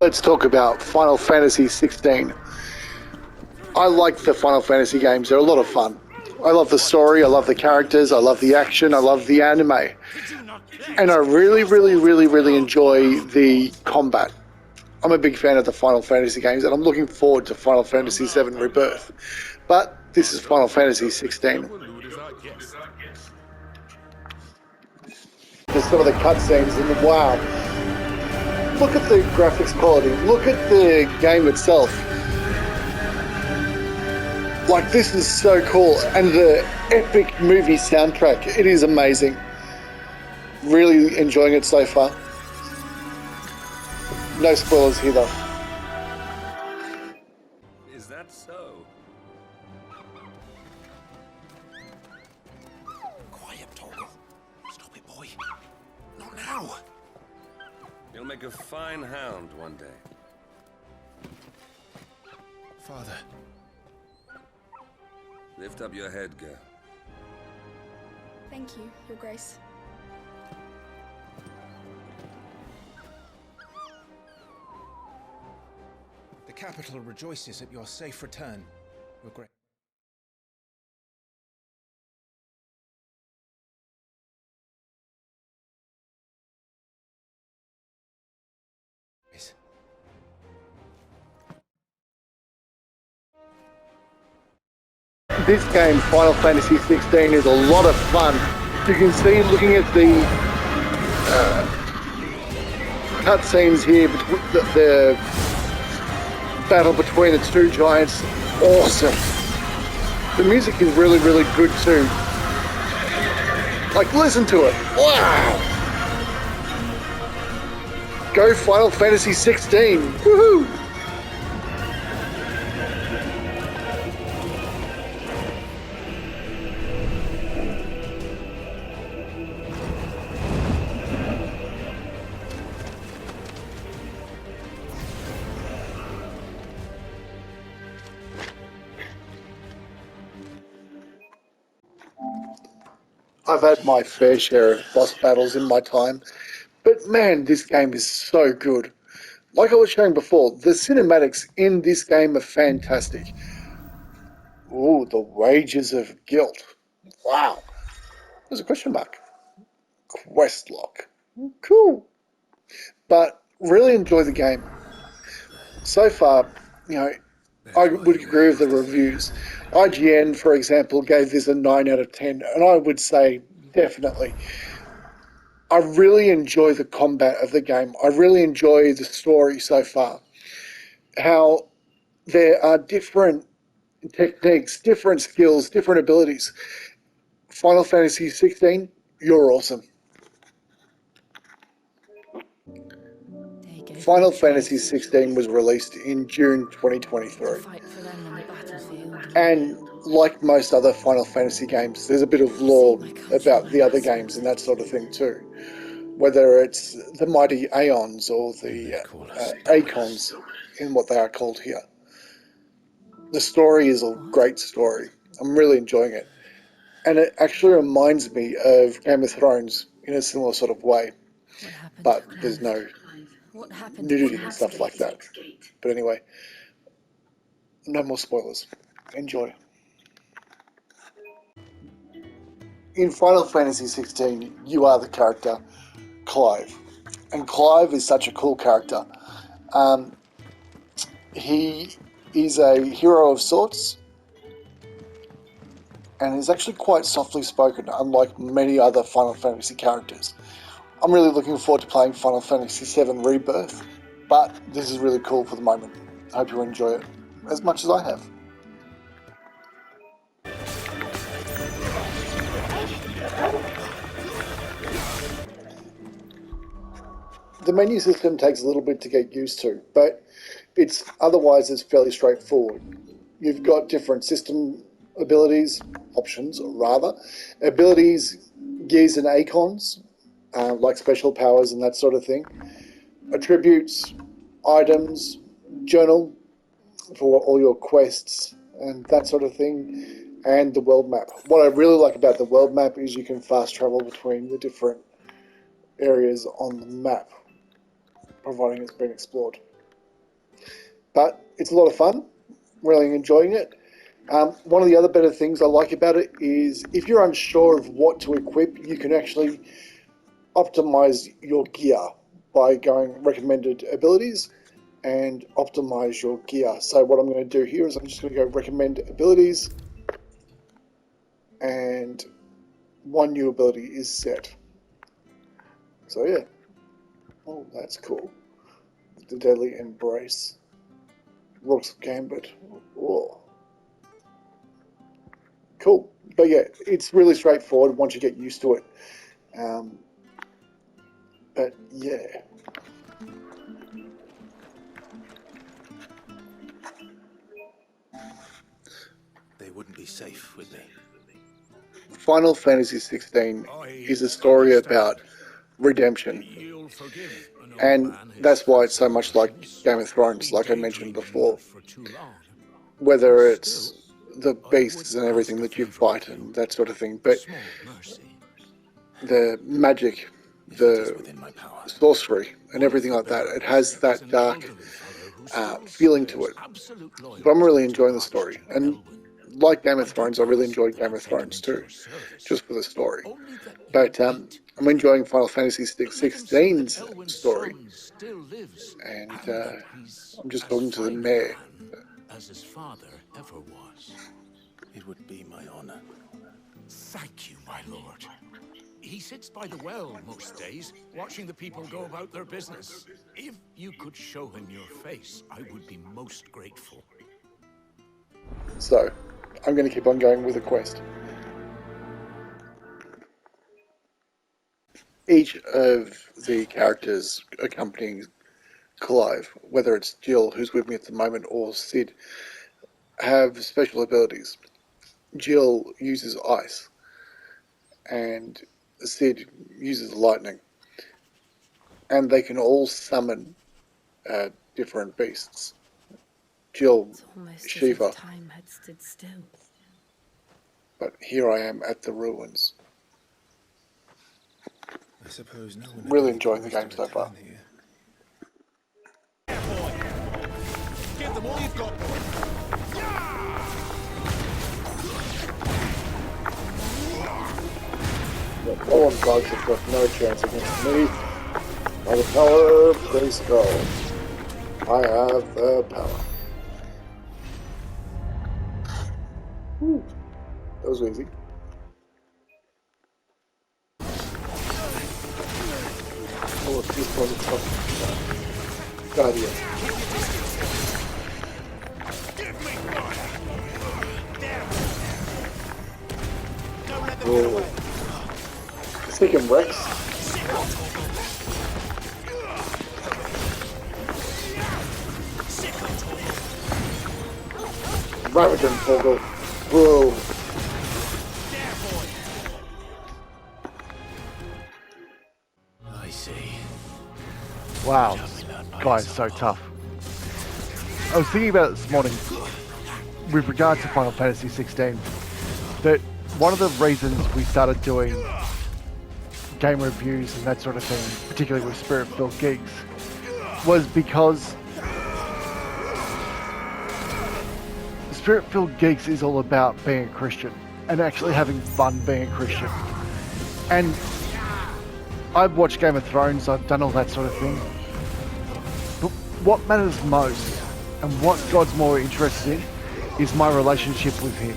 Let's talk about Final Fantasy 16. I like the Final Fantasy games. They're a lot of fun. I love the story, I love the characters, I love the action, I love the anime. And I really enjoy the combat. I'm a big fan of the Final Fantasy games, and I'm looking forward to Final Fantasy 7 Rebirth. But this is Final Fantasy 16. There's some of the cutscenes, and wow. Look at the graphics quality. Look at the game itself. Like, this is so cool. And the epic movie soundtrack. It is amazing. Really enjoying it so far. No spoilers here, though. Is that so? Quiet, Toggle. Stop it, boy. Not now. You'll make a fine hound one day. Father. Lift up your head, girl. Thank you, Your Grace. The capital rejoices at your safe return, Your Grace. This game, Final Fantasy 16, is a lot of fun. You can see, looking at the cutscenes here, the battle between the two giants, awesome. The music is really good too. Like, listen to it. Wow! Go Final Fantasy 16. Woohoo! I've had my fair share of boss battles in my time, but man, this game is so good. Like I was showing before, the cinematics in this game are fantastic. Ooh, the Wages of Guilt. Wow. There's a question mark. Quest lock. Cool. But really enjoy the game. So far, you know, I would agree with the reviews. IGN, for example, gave this a 9 out of 10, and I would say definitely. I really enjoy the combat of the game. I really enjoy the story so far. How there are different techniques, different skills, different abilities. Final Fantasy 16, you're awesome. Final Fantasy 16 was released in June 2023. And like most other Final Fantasy games, there's a bit of lore about the other games and that sort of thing too. Whether it's the mighty Aeons or the Acons in what they are called here. The story is a great story. I'm really enjoying it. And it actually reminds me of Game of Thrones in a similar sort of way. But there's no nudity and stuff like that. But anyway, no more spoilers. Enjoy. In Final Fantasy 16, you are the character Clive. And Clive is such a cool character. He is a hero of sorts, and is actually quite softly spoken, unlike many other Final Fantasy characters. I'm really looking forward to playing Final Fantasy VII Rebirth, but this is really cool for the moment. I hope you enjoy it as much as I have. The menu system takes a little bit to get used to, but it's fairly straightforward. You've got different system abilities, options rather, abilities, gears and icons, like special powers and that sort of thing, attributes, items, journal for all your quests and that sort of thing, and the world map. What I really like about the world map is you can fast travel between the different areas on the map, providing it's been explored. but it's a lot of fun. Really enjoying it. One of the other better things I like about it is if you're unsure of what to equip, you can actually optimize your gear by going recommended abilities and optimize your gear. So what I'm going to do here is I'm just going to go recommend abilities, and one new ability is set. So yeah, oh, that's cool. The Deadly Embrace, Rook's Gambit. Oh, cool. But yeah, it's really straightforward once you get used to it. But yeah. They wouldn't be safe, would they? Final Fantasy XVI is a story about redemption. And that's why it's so much like Game of Thrones, like I mentioned before. Whether it's the beasts and everything that you fight and that sort of thing, but the magic, the sorcery and everything like that, it has that dark feeling to it. But I'm really enjoying the story. And like Game of Thrones, I really enjoyed Game of Thrones too, just for the story. But I'm enjoying Final Fantasy XVI's story, and I'm just talking to the mayor. As his father ever was. It would be my honor. Thank you, my lord. He sits by the well most days, watching the people go about their business. If you could show him your face, I would be most grateful. So, I'm going to keep on going with the quest. Each of the characters accompanying Clive, whether it's Jill, who's with me at the moment, or Sid, have special abilities. Jill uses ice, and Sid uses lightning. And they can all summon different beasts. Jill, Shiva. Time had stood still. But here I am at the ruins. I suppose no one Really enjoying the game so far. Here. Give them all you've got. The fallen gods have got no chance against me. By the power of Grayskull, I have the power. Whew. That was easy. Oh, this was a tough Guardian. Oh. Taking Rex. Ravagen Fogel. Whoa. I see. Wow, this guy is so tough. I was thinking about it this morning with regard to Final Fantasy 16, that one of the reasons we started doing game reviews and that sort of thing, particularly with Spirit-Filled Geeks, was because Spirit-Filled Geeks is all about being a Christian and actually having fun being a Christian. And I've watched Game of Thrones, I've done all that sort of thing. But what matters most, and what God's more interested in, is my relationship with Him.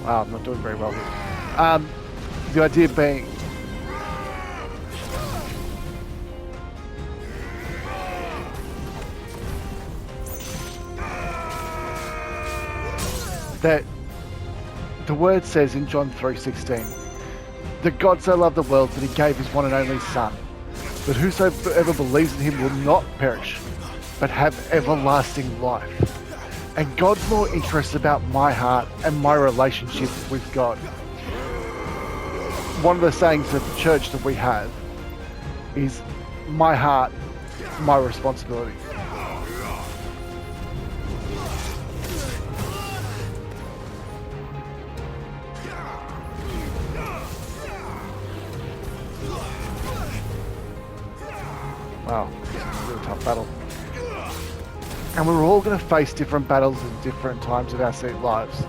Wow, I'm not doing very well here. The idea being, that the word says in John 3:16 that God so loved the world that He gave His one and only Son, that whosoever believes in Him will not perish, but have everlasting life. And God's more interested about my heart and my relationship with God. One of the sayings of the church that we have is, my heart, my responsibility. Wow, this is a really tough battle. And we're all going to face different battles at different times of our lives.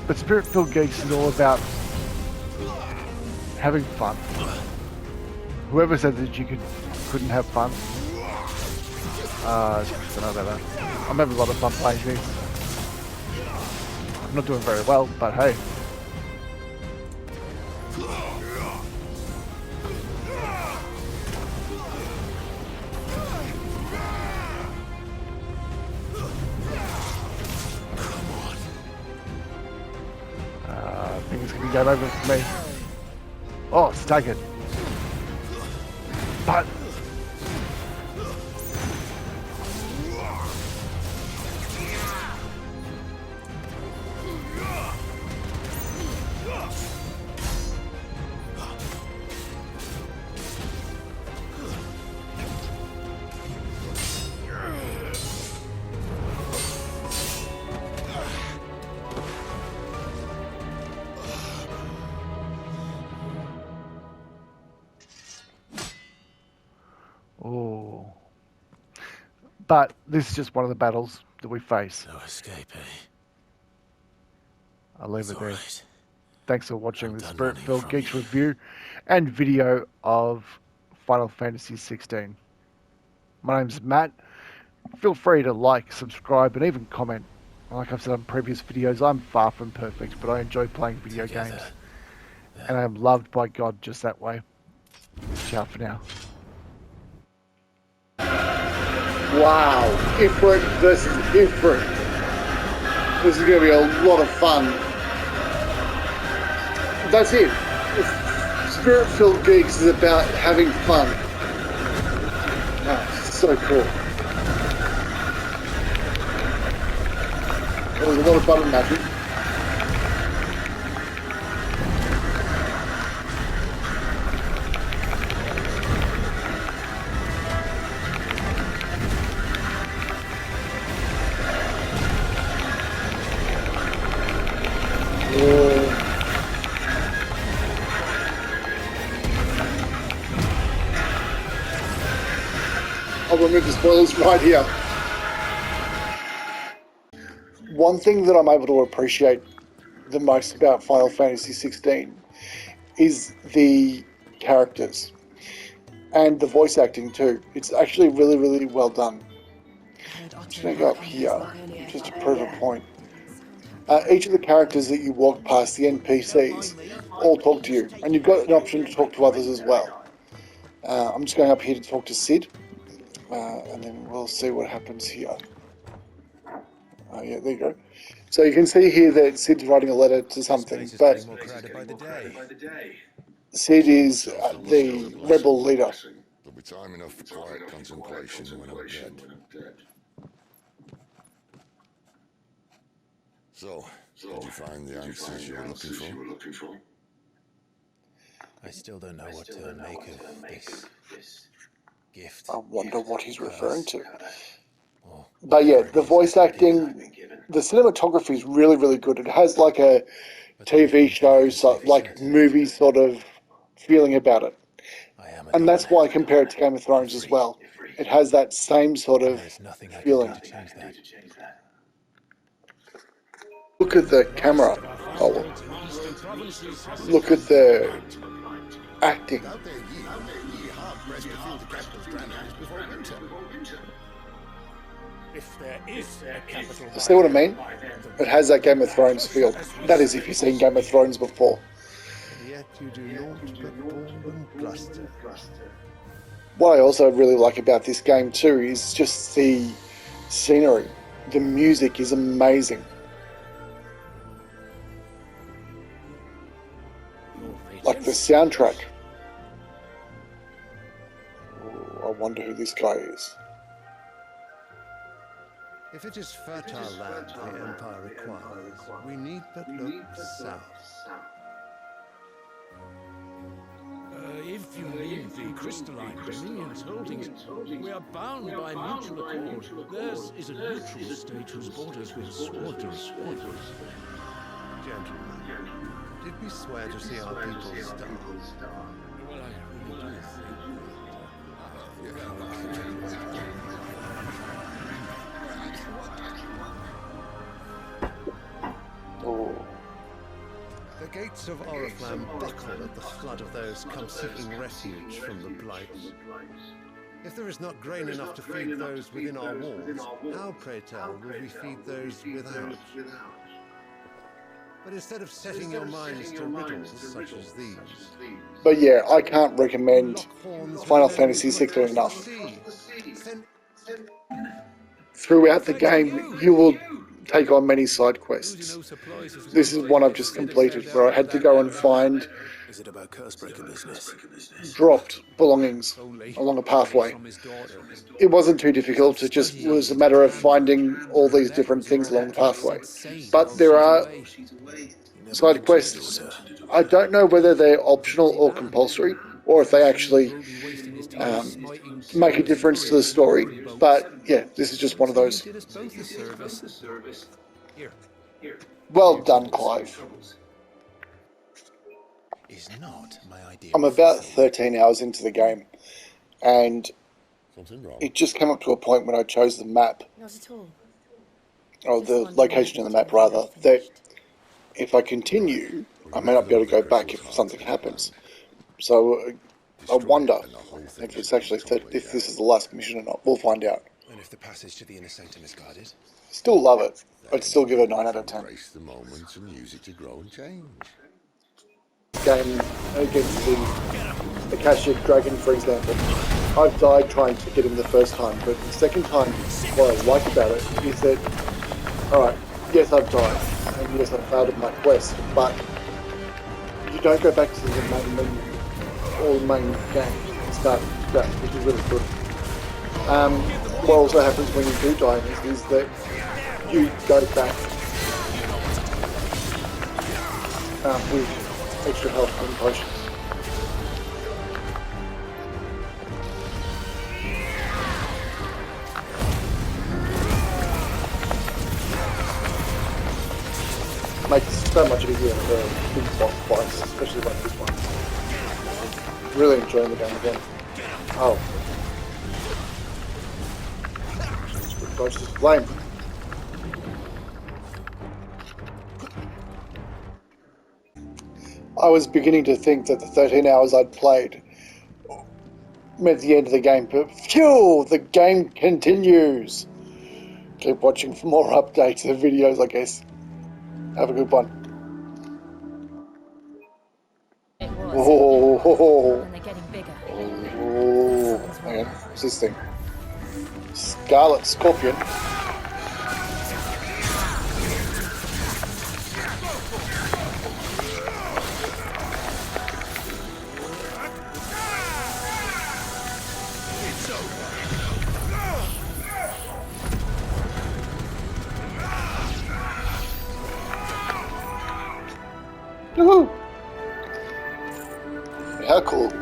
But Spirit-Filled Geeks is all about having fun. Whoever said that you couldn't have fun, I don't know about that. I'm having a lot of fun playing these. I'm not doing very well, but hey. I think it's going to be game over for me. Oh, staggered. But But this is just one of the battles that we face. No escape, eh? I'll leave it there. Right. Thanks for watching I'm the done Spirit-Filled learning from Geeks you. review and video of Final Fantasy 16. My name's Matt. Feel free to like, subscribe, and even comment. Like I've said on previous videos, I'm far from perfect, but I enjoy playing video games. And I'm loved by God just that way. Ciao for now. Wow, Ifrit versus Ifrit. This is going to be a lot of fun. That's it. Spirit-Filled Geeks is about having fun. Oh, so cool. There was a lot of button mashing. I'll remove the spoilers right here. One thing that I'm able to appreciate the most about Final Fantasy 16 is the characters and the voice acting too. It's actually really, really well done. I'm just going to go up here just to prove a point. Each of the characters that you walk past, the NPCs, all talk to you, and you've got an option to talk to others as well. I'm just going up here to talk to Sid, and then we'll see what happens here. Yeah, there you go. So you can see here that Sid's writing a letter to something, but Sid is the rebel leader. There'll be time enough for quiet contemplation when I'm dead. So, did you find the answers you were looking for? I still don't know what to make of this gift. I wonder what he's referring to. But yeah, the voice acting, the cinematography is really, really good. It has like a TV show, like movie sort of feeling about it. And that's why I compare it to Game of Thrones as well. It has that same sort of feeling. Look at the camera. Oh, look at the acting. See what I mean? It has that Game of Thrones feel. That is if you've seen Game of Thrones before. What I also really like about this game too is just the scenery. The music is amazing. soundtrack. Oh, I wonder who this guy is. If it is fertile land the Empire requires, we need but look south. If you leave the crystalline Dominion's holdings, we are bound by mutual accord. Theirs is a neutral state whose borders we've sworn to respect. Gentlemen, did we swear to see our people starve? Well, I really do Oh, The gates of Oriflamme buckle at the flood of those come seeking refuge from the Blight. If there is not grain enough to feed those within our walls, how, pray tell, will we feed those without? But instead of setting your minds to riddles such as these, but yeah, I can't recommend lock horns Final with the men Fantasy from 16 across enough. the sea. Send Throughout the game, you will take on many side quests. This is one I've just completed where I had to go and find Is it about Cursebreaker business? dropped belongings along a pathway. It wasn't too difficult, it just was a matter of finding all these different things along the pathway. But there are side quests. I don't know whether they're optional or compulsory, or if they actually make a difference to the story. But yeah, this is just one of those. did us both a service. Here. Well done, Clive. Is not my idea. I'm about 13 hours into the game, and Something wrong? it just came up to a point when I chose the map, Not at all. or the location of the map rather, that if I continue, I may not be able to go back if something happens. So I wonder if it's actually if this is the last mission or not. We'll find out. And if the passage to the inner sanctum is guarded? Still love it. I'd still give it a 9 out of 10. Embrace the moment and use it to grow and change. Game against the Akashic Dragon, for example. I've died trying to get him the first time, but the second time, what I like about it is that, alright, yes I've died, and yes I've failed at my quest, but you don't go back to the main menu or the main game and start from scratch, which is really good. What also happens when you do die in this is that you go back with extra health and potions. Makes so much easier for big boss fights, especially like this one. Really enjoying the game again. Oh. Dodge this flame. I was beginning to think that the 13 hours I'd played meant the end of the game, but phew, the game continues. Keep watching for more updates and videos, I guess. Have a good one. It was. Oh, And they're getting bigger. oh, hang on, what's this thing? Scarlet Scorpion. Woohoo! How cool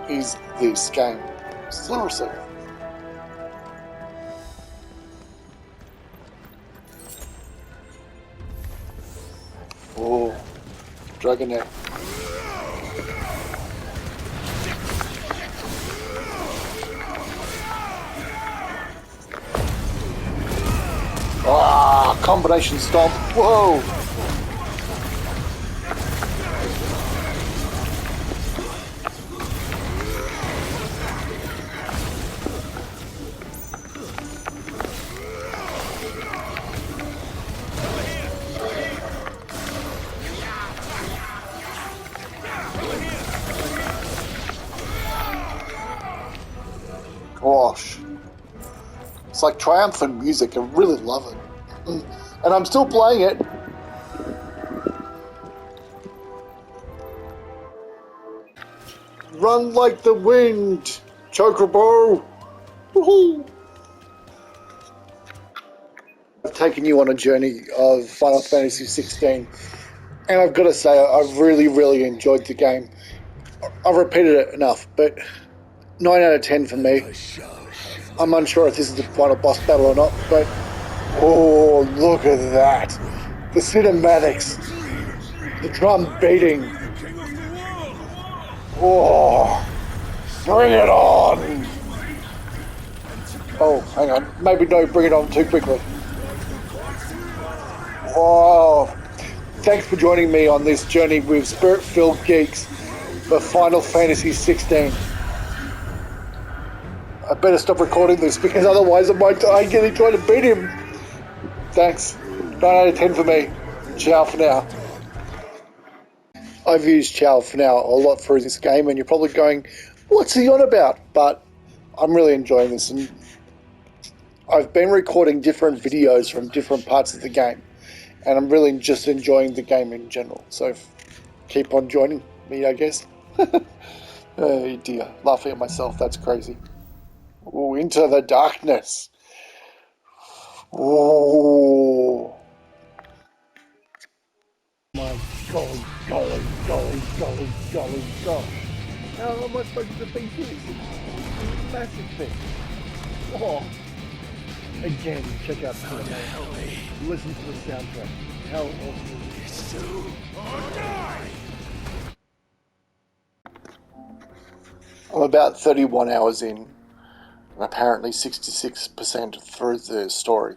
is this game? Seriously. Oh, Dragon Neck. Ah, combination stomp. Whoa! Gosh. It's like triumphant music. I really love it. And I'm still playing it. Run like the wind, Chocobo! Woohoo! I've taken you on a journey of Final Fantasy 16, and I've got to say, I've really, really enjoyed the game. I've repeated it enough, but 9 out of 10 for me. I'm unsure if this is the final boss battle or not, but oh, look at that! The cinematics, the drum beating. Oh, bring it on! Oh, hang on. Maybe don't bring it on too quickly. Oh, thanks for joining me on this journey with Spirit-Filled Geeks for Final Fantasy 16. I better stop recording this because otherwise I might die getting trying to beat him. Thanks. 9 out of 10 for me. Ciao for now. I've used ciao for now a lot through this game, and you're probably going, what's he on about? But I'm really enjoying this, and I've been recording different videos from different parts of the game, and I'm really just enjoying the game in general. So keep on joining me, I guess. Oh dear, laughing at myself, that's crazy. Ooh, into the darkness. Ooh. My golly, golly, golly, golly, golly, golly. How am I supposed to beat this? It's a massive thing. Oh. Again, check out the listen to the soundtrack. How awesome is it? I'm about 31 hours in, and apparently 66% through the story.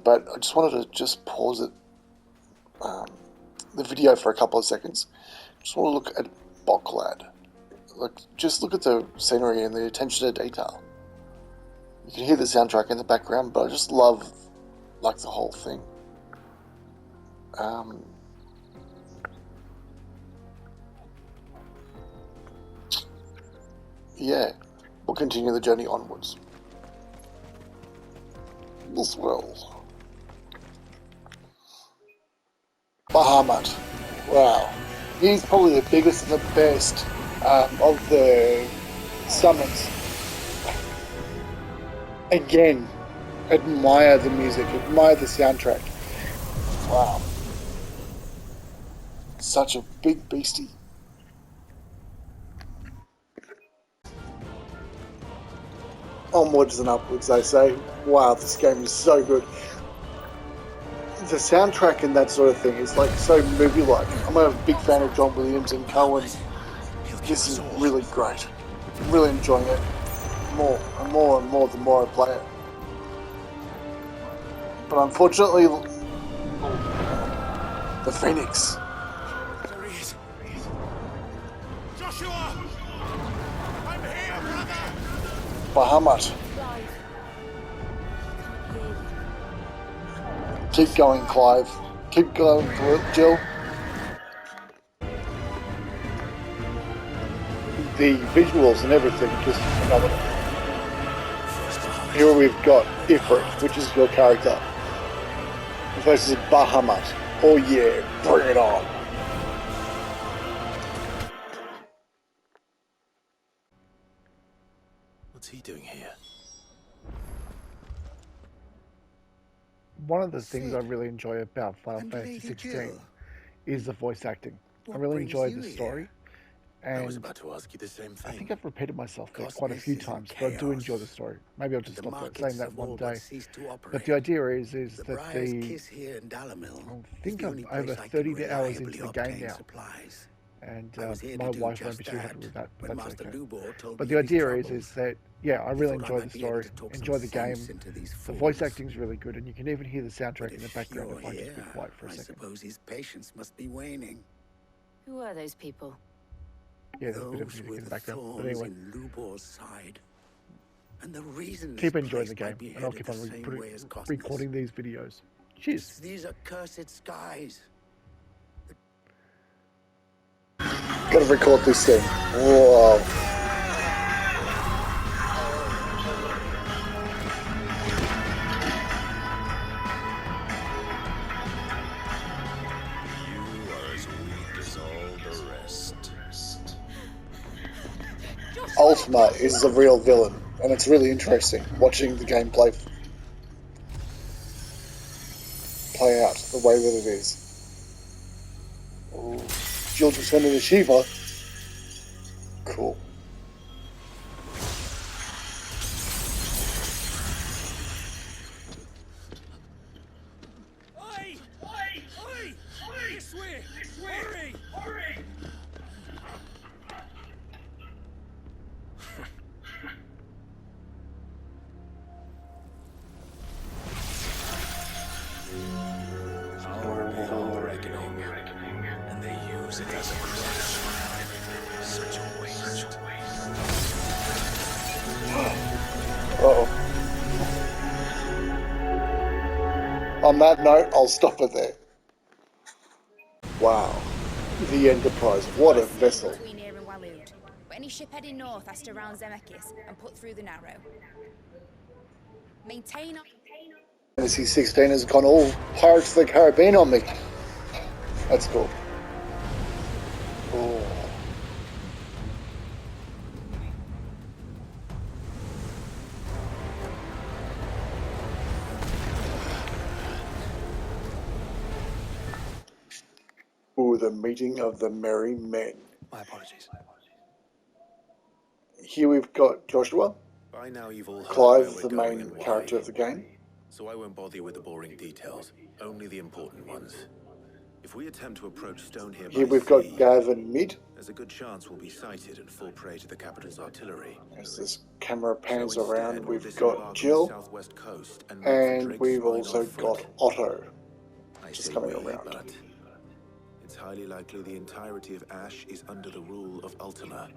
But I just wanted to just pause it, the video for a couple of seconds. Just want to look at Boklad. Like, just look at the scenery and the attention to detail. You can hear the soundtrack in the background, but I just love, like, the whole thing. Yeah, we'll continue the journey onwards. This will. Bahamut. Wow. He's probably the biggest and the best of the summons. Again, admire the music, admire the soundtrack. Wow. Such a big beastie. Onwards and upwards, they say. Wow, this game is so good. The soundtrack and that sort of thing is like so movie-like. I'm a big fan of John Williams and Cohen. This is really great. I'm really enjoying it. More and more and more the more I play it. But unfortunately, the Phoenix. There he is. Joshua! I'm here, brother! Bahamut. Keep going, Clive. Keep going, Jill. The visuals and everything just phenomenal. Here we've got Ifrit, which is your character, versus Bahamut. Oh yeah, bring it on. What's he doing here? One of the things I really enjoy about Final Fantasy 16 is the voice acting. I really enjoy the story. And I was about to ask you the same thing. I think I've repeated myself there quite a few times, but I do enjoy the story. Maybe I'll just stop saying that one day. But the idea is that I think I'm over 30 hours into the game now. And my wife won't be too happy with that, but that's okay. But the idea is that, yeah, I really enjoy the story, enjoy the game. The voice acting is really good, and you can even hear the soundtrack in the background if I just be quiet for a second. I suppose his patience must be waning. Who are those people? Yeah, there's a bit of music in the background. But anyway, Side. And the reason keep enjoying the game, and I'll keep on recording these videos. Cheers. These accursed skies. Gotta record this thing. Whoa. You are as weak as all the rest. Ultima is the real villain, and it's really interesting watching the gameplay play out the way that it is. Ooh, Jill turned into Shiva. Cool. Oi! Oi! This way! Hurry! Power beyond reckoning, and they use it as a crutch. Such a waste. Uh-oh. On that note, I'll stop it there. Wow. The Enterprise. What a vessel. Between here and Waloed. But any ship heading north has to round Zemeckis and put through the Narrow. Maintain... Fantasy 16 has gone all Pirates of the Caribbean on me. That's cool. Oh. Ooh, the meeting of the merry men. My apologies. Here we've got Joshua, By now you've all heard where Clive, we're the going main and why, character of the game. so I won't bother you with the boring details, only the important ones. If we attempt to approach Stone here Here by we've got sea, Gavin Mid, there's a good chance we'll be sighted and fall prey to the capital's artillery. as this camera pans So around. instead, we'll We've disembark got on the Jill, southwest coast and, and we've also got Otto. I just say coming we, around. but it's highly likely the entirety of Ash is under the rule of Ultima.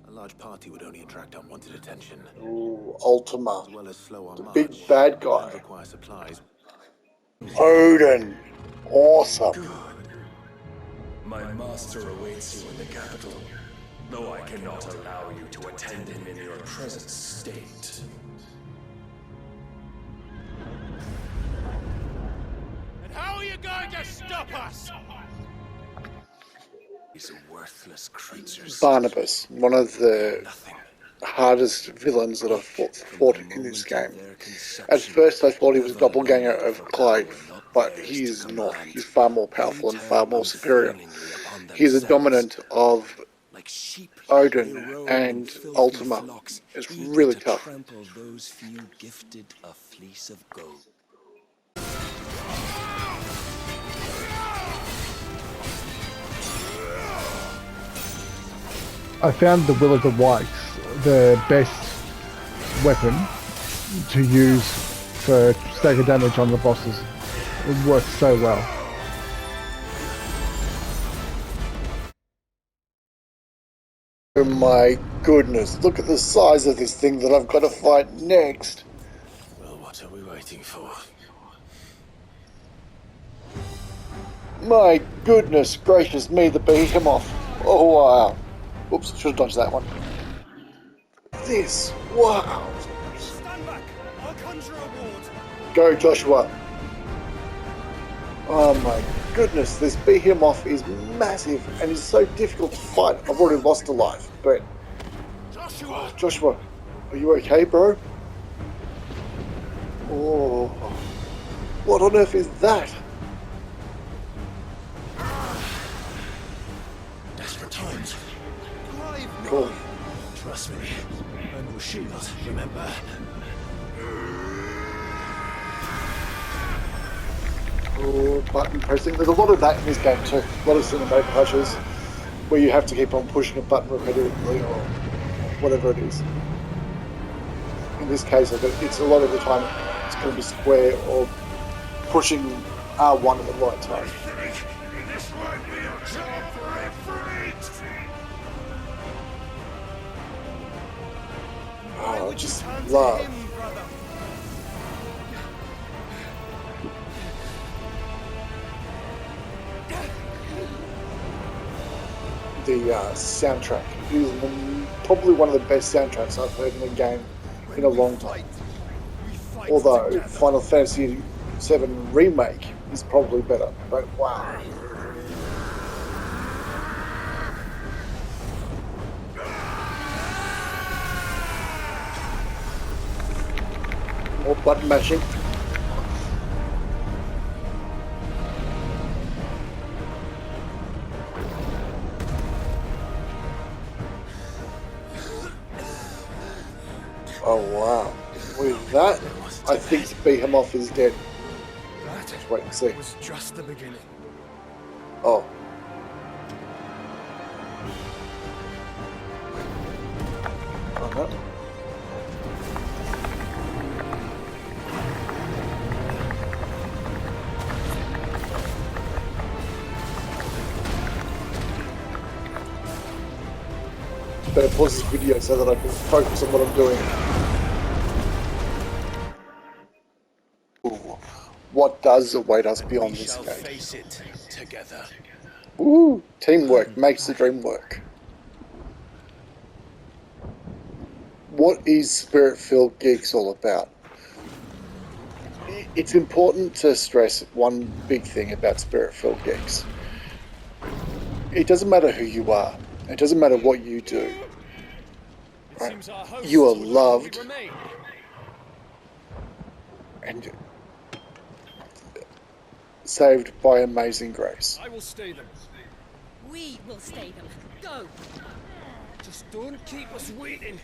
A large party would only attract unwanted attention. Ooh, Ultima, As well as slow our the march, big bad and guy. require supplies. Odin, awesome. Good. My master awaits you in the capital, though I cannot allow you to attend him in your present state. And how are you going to stop us? These worthless creatures. Barnabas, one of the Nothing. hardest villains that I've fought in this game. At first I thought he was a doppelganger of Clive, but he is not. He's far more powerful and far more superior. He's a dominant of Like sheep, Odin they roam and in filthy Ultima. flocks, It's eager really to tough. trample those few gifted a fleece of gold. I found the Will of the Whites the best weapon to use for stagger damage on the bosses. It works so well. Oh my goodness, look at the size of this thing that I've got to fight next. Well, what are we waiting for? My goodness gracious me, the behemoth. Oh wow. Oops, should have dodged that one. This, wow. Stand back! I'll conjure a ward. Go Joshua. Oh my goodness, this behemoth is massive and is so difficult to fight. I've already lost a life, but... Joshua, are you okay, bro? Oh, what on earth is that? Desperate times. Cool. Trust me. And we'll shield, remember? Oh, button pressing. There's a lot of that in this game too. A lot of cinematic punches where you have to keep on pushing a button repeatedly or whatever it is. In this case, it's a lot of the time it's going to be square or pushing R1 at the right time. This might be a job for a fleet. Oh, I just love. The soundtrack is probably one of the best soundtracks I've heard in a game in a long time. Although Final Fantasy VII Remake is probably better, but wow. Or button mashing. Oh wow. With that, I think the Behemoth is dead. Let's wait and see. That was just the beginning. Oh. Oh no. Better pause this video so that I can focus on what I'm doing. Ooh. What does await us beyond this Shall gate? face it together. Ooh, teamwork makes the dream work. What is Spirit-Filled Geeks all about? It's important to stress one big thing about Spirit-Filled Geeks. It doesn't matter who you are. It doesn't matter what you do. It seems our hosts You are would loved remain. and saved by amazing grace. I will stay them. We will stay them. Go! Just don't keep us waiting.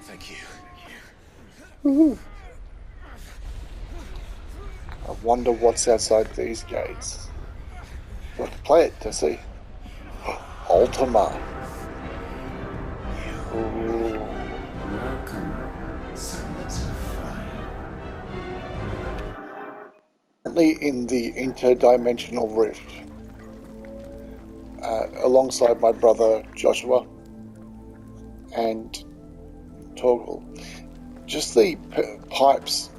Thank you. I wonder what's outside these gates. We'll have to play it to see. Ultima. Ooh. Currently in the interdimensional rift, alongside my brother Joshua and Torgal. Just the pipes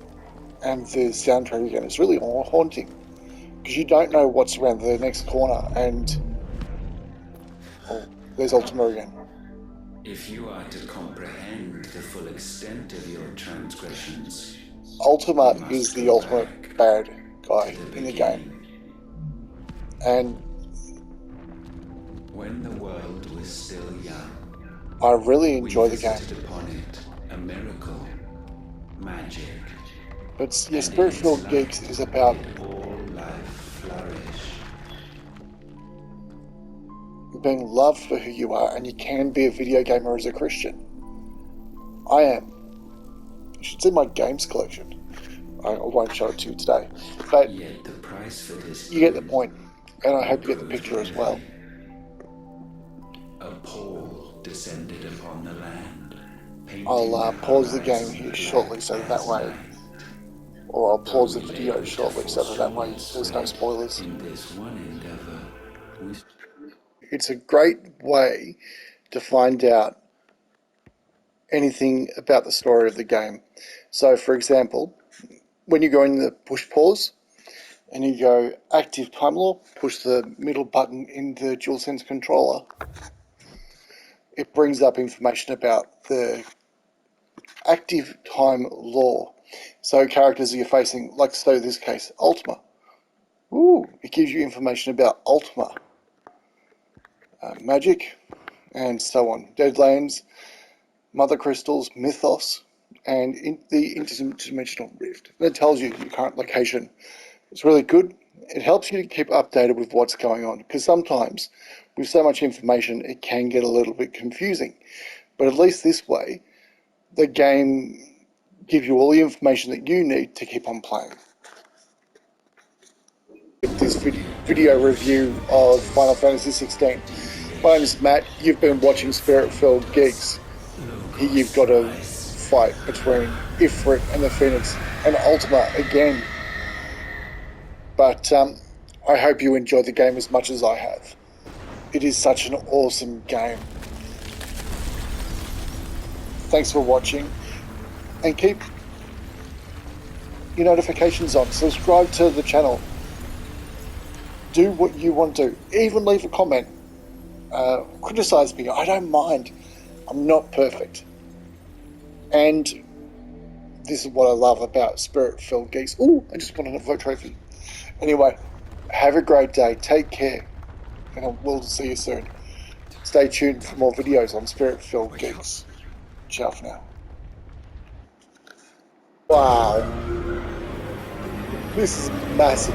and the soundtrack again is really haunting because you don't know what's around the next corner. And oh, there's Ultima again. If you are to comprehend the full extent of your transgressions, Ultima is the ultimate bad guy in the game. And when the world was still young, I really enjoy the game. upon it a miracle, magic. But yeah, Spirit-Filled Geeks is about all life flourish. being loved for who you are, and you can be a video gamer as a Christian. I am. You should see my games collection. I won't show it to you today, but Yet the price for this you get the point, and I hope you get the picture as well. A pall descended upon the land. I'll pause the game here shortly so that way, or I'll pause the video shortly so that way there's no spoilers. In this one endeavor, It's a great way to find out anything about the story of the game. So, for example, when you go in the push pause and you go active time law, push the middle button in the DualSense controller, it brings up information about the active time law. So characters you're facing, like so this case, Ultima. Ooh, it gives you information about Ultima, magic, and so on. Deadlands, Mother Crystals, Mythos, and the interdimensional rift. That tells you your current location. It's really good. It helps you to keep updated with what's going on, because sometimes with so much information it can get a little bit confusing. But at least this way, the game gives you all the information that you need to keep on playing. This video review of Final Fantasy 16. My name is Matt. You've been watching Spirit-Filled Geeks. Here you've got a fight between Ifrit and the Phoenix and Ultima again. But I hope you enjoyed the game as much as I have. It is such an awesome game. Thanks for watching, and keep your notifications on. Subscribe to the channel. Do what you want to. Even leave a comment. Criticize me. I don't mind. I'm not perfect. And this is what I love about Spirit-Filled Geeks. Ooh, I just won a vote trophy. Anyway, have a great day. Take care. And we'll see you soon. Stay tuned for more videos on Spirit-Filled Geeks. Ciao for now. Wow. This is massive.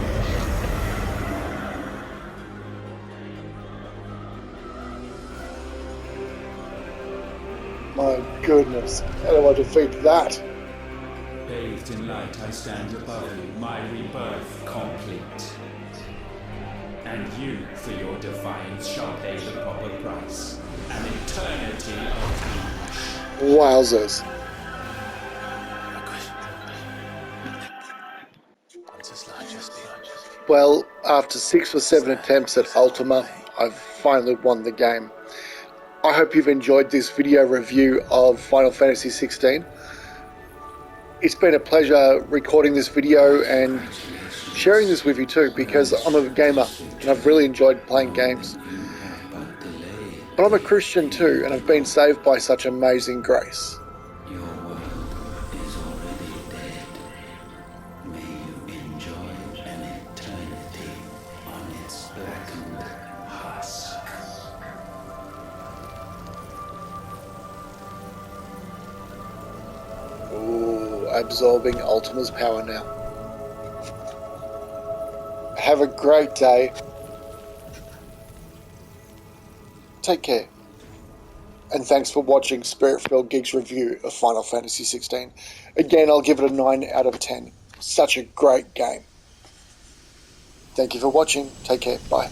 My goodness. How do I defeat that? Bathed in light, I stand above you, my rebirth complete. And you, for your defiance, shall pay the proper price. An eternity of anguish. Wowzers. Well, after 6 or 7 attempts at Ultima, I've finally won the game. I hope you've enjoyed this video review of Final Fantasy XVI. It's been a pleasure recording this video and sharing this with you too, because I'm a gamer and I've really enjoyed playing games. But I'm a Christian too, and I've been saved by such amazing grace. Your world is already dead. May you enjoy an eternity on its blackened husk. Ooh, absorbing Ultima's power now. Have a great day. Take care. And thanks for watching Spirit-Filled Geeks review of Final Fantasy XVI. Again, I'll give it a 9 out of 10. Such a great game. Thank you for watching. Take care. Bye.